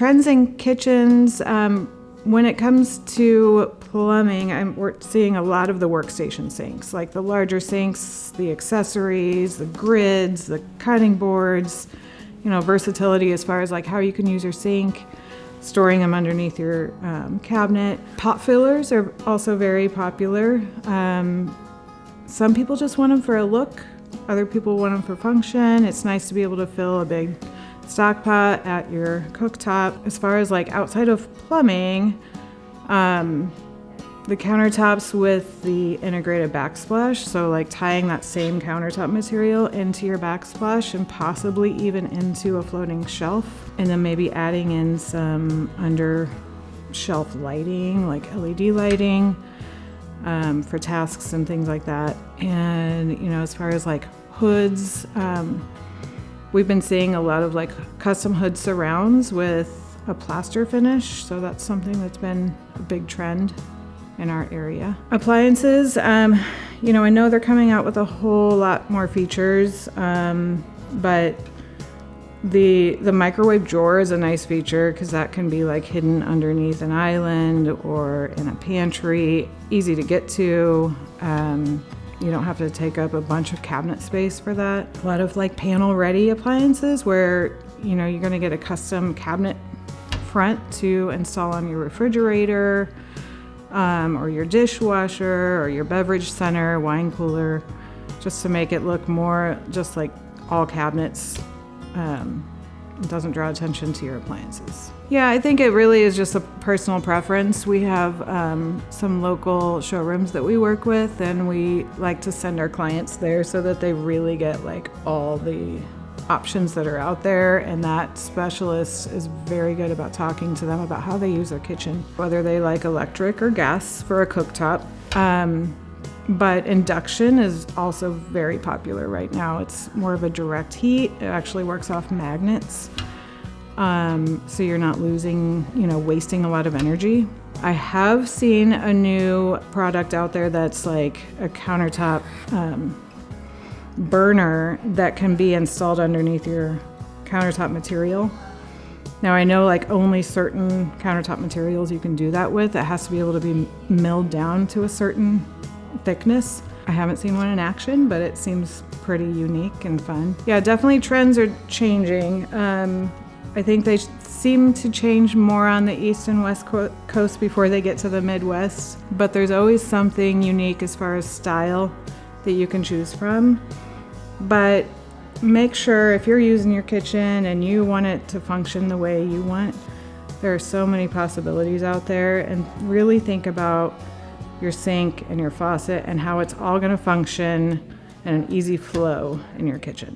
trends in kitchens, when it comes to plumbing, we're seeing a lot of the workstation sinks, like the larger sinks, the accessories, the grids, the cutting boards, versatility as far as like how you can use your sink, storing them underneath your cabinet. Pot fillers are also very popular. Some people just want them for a look. Other people want them for function. It's nice to be able to fill a big stock pot at your cooktop. As far as like outside of plumbing, the countertops with the integrated backsplash, so like tying that same countertop material into your backsplash and possibly even into a floating shelf, and then maybe adding in some under shelf lighting, like LED lighting, for tasks and things like that. And as far as like hoods, we've been seeing a lot of like custom hood surrounds with a plaster finish, so that's something that's been a big trend in our area. Appliances, I know they're coming out with a whole lot more features, but the microwave drawer is a nice feature because that can be like hidden underneath an island or in a pantry, easy to get to. You don't have to take up a bunch of cabinet space for that. A lot of like panel ready appliances where you're going to get a custom cabinet front to install on your refrigerator, or your dishwasher or your beverage center, wine cooler, just to make it look more just like all cabinets. It doesn't draw attention to your appliances. Yeah, I think it really is just a personal preference. We have some local showrooms that we work with, and we like to send our clients there so that they really get like all the options that are out there, and that specialist is very good about talking to them about how they use their kitchen, whether they like electric or gas for a cooktop. But induction is also very popular right now. It's more of a direct heat. It actually works off magnets, so you're not losing, wasting a lot of energy. I have seen a new product out there that's like a countertop burner that can be installed underneath your countertop material. Now I know like only certain countertop materials you can do that with. It has to be able to be milled down to a certain thickness. I haven't seen one in action, but it seems pretty unique and fun. Yeah, definitely trends are changing. I think they seem to change more on the East and West Coast before they get to the Midwest, but there's always something unique as far as style that you can choose from. But make sure if you're using your kitchen and you want it to function the way you want, there are so many possibilities out there, and really think about your sink and your faucet and how it's all going to function and an easy flow in your kitchen.